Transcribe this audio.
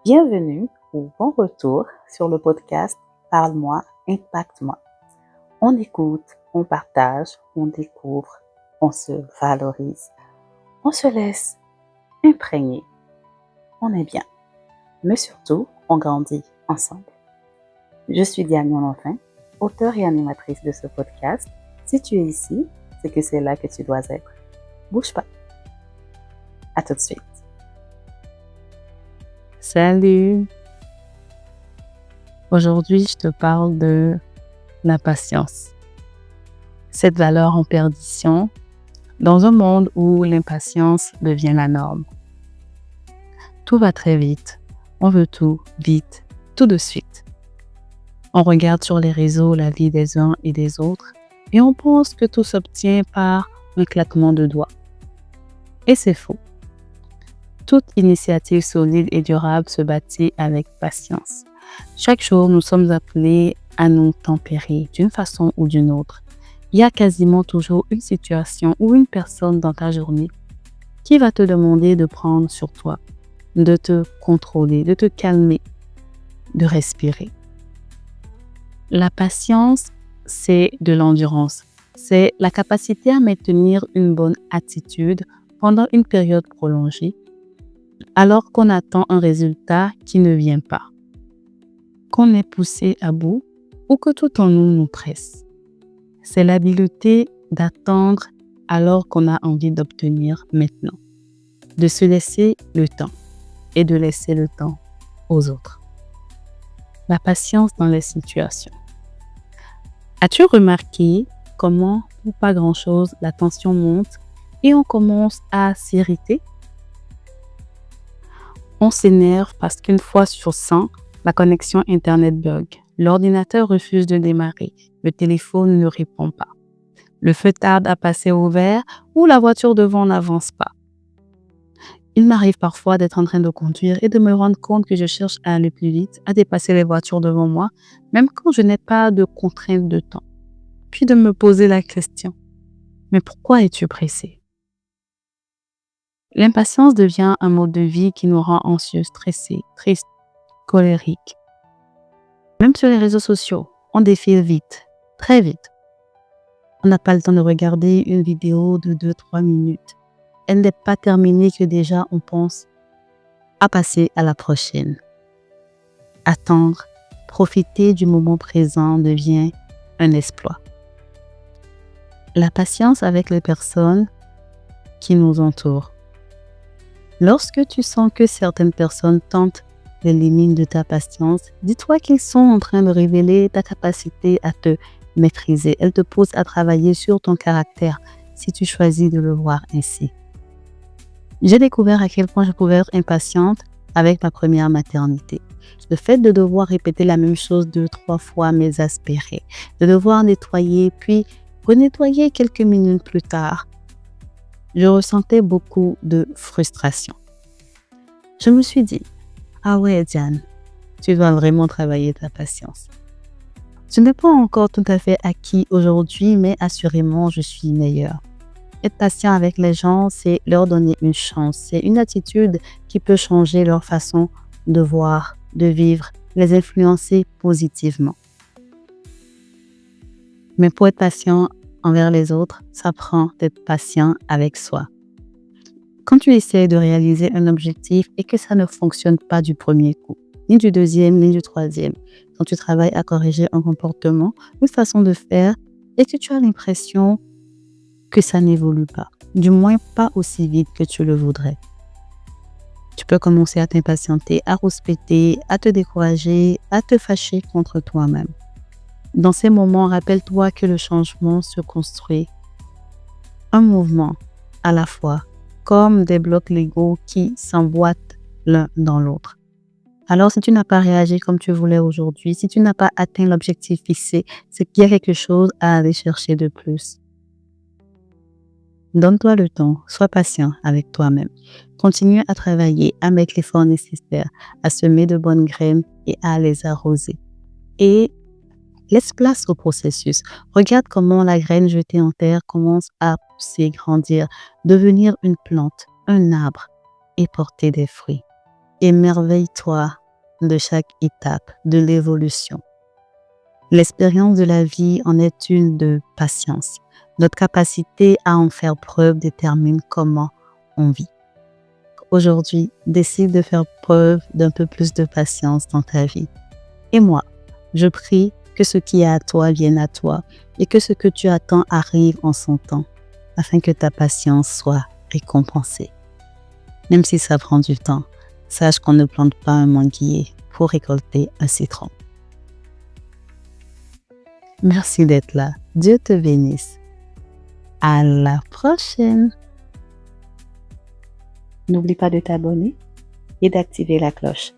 Bienvenue ou bon retour sur le podcast Parle-moi, impacte-moi. On écoute, on partage, on découvre, on se valorise, on se laisse imprégner. On est bien, mais surtout, on grandit ensemble. Je suis Diane Enfin, auteure et animatrice de ce podcast. Si tu es ici, c'est que c'est là que tu dois être. Bouge pas. À tout de suite. Salut! Aujourd'hui, je te parle de la patience. Cette valeur en perdition dans un monde où l'impatience devient la norme. Tout va très vite. On veut tout, vite, tout de suite. On regarde sur les réseaux la vie des uns et des autres et on pense que tout s'obtient par un claquement de doigts. Et c'est faux. Toute initiative solide et durable se bâtit avec patience. Chaque jour, nous sommes appelés à nous tempérer d'une façon ou d'une autre. Il y a quasiment toujours une situation ou une personne dans ta journée qui va te demander de prendre sur toi, de te contrôler, de te calmer, de respirer. La patience, c'est de l'endurance. C'est la capacité à maintenir une bonne attitude pendant une période prolongée alors qu'on attend un résultat qui ne vient pas, qu'on est poussé à bout ou que tout en nous presse. C'est l'habileté d'attendre alors qu'on a envie d'obtenir maintenant, de se laisser le temps et de laisser le temps aux autres. La patience dans les situations. As-tu remarqué comment, pour pas grand-chose, la tension monte et on commence à s'irriter? On s'énerve parce qu'une fois sur 100, la connexion Internet bug. L'ordinateur refuse de démarrer. Le téléphone ne répond pas. Le feu tarde à passer au vert ou la voiture devant n'avance pas. Il m'arrive parfois d'être en train de conduire et de me rendre compte que je cherche à aller plus vite, à dépasser les voitures devant moi, même quand je n'ai pas de contrainte de temps. Puis de me poser la question, mais pourquoi es-tu pressé? L'impatience devient un mode de vie qui nous rend anxieux, stressés, tristes, colériques. Même sur les réseaux sociaux, on défile vite, très vite. On n'a pas le temps de regarder une vidéo de 2-3 minutes. Elle n'est pas terminée que déjà on pense à passer à la prochaine. Attendre, profiter du moment présent devient un exploit. La patience avec les personnes qui nous entourent. Lorsque tu sens que certaines personnes tentent les limites de ta patience, dis-toi qu'ils sont en train de révéler ta capacité à te maîtriser. Elles te poussent à travailler sur ton caractère si tu choisis de le voir ainsi. J'ai découvert à quel point je pouvais être impatiente avec ma première maternité. Le fait de devoir répéter la même chose 2-3 fois m'exaspérait. De devoir nettoyer puis renettoyer quelques minutes plus tard. Je ressentais beaucoup de frustration. Je me suis dit, ah ouais Diane, tu dois vraiment travailler ta patience. Ce n'est pas encore tout à fait acquis aujourd'hui, mais assurément je suis meilleure. Être patient avec les gens, c'est leur donner une chance. C'est une attitude qui peut changer leur façon de voir, de vivre, les influencer positivement. Mais pour être patient envers les autres, ça prend d'être patient avec soi. Quand tu essaies de réaliser un objectif et que ça ne fonctionne pas du premier coup, ni du deuxième, ni du troisième, quand tu travailles à corriger un comportement, une façon de faire, et que tu as l'impression que ça n'évolue pas, du moins pas aussi vite que tu le voudrais. Tu peux commencer à t'impatienter, à rouspéter, à te décourager, à te fâcher contre toi-même. Dans ces moments, rappelle-toi que le changement se construit un mouvement à la fois, comme des blocs Lego qui s'emboîtent l'un dans l'autre. Alors, si tu n'as pas réagi comme tu voulais aujourd'hui, si tu n'as pas atteint l'objectif fixé, c'est qu'il y a quelque chose à aller chercher de plus. Donne-toi le temps, sois patient avec toi-même. Continue à travailler, à mettre l'effort nécessaire, à semer de bonnes graines et à les arroser. Et laisse place au processus. Regarde comment la graine jetée en terre commence à pousser, grandir, devenir une plante, un arbre et porter des fruits. Émerveille-toi de chaque étape de l'évolution. L'expérience de la vie en est une de patience. Notre capacité à en faire preuve détermine comment on vit. Aujourd'hui, décide de faire preuve d'un peu plus de patience dans ta vie. Et moi, je prie que ce qui est à toi vienne à toi et que ce que tu attends arrive en son temps, afin que ta patience soit récompensée. Même si ça prend du temps, sache qu'on ne plante pas un manguier pour récolter un citron. Merci d'être là. Dieu te bénisse. À la prochaine. N'oublie pas de t'abonner et d'activer la cloche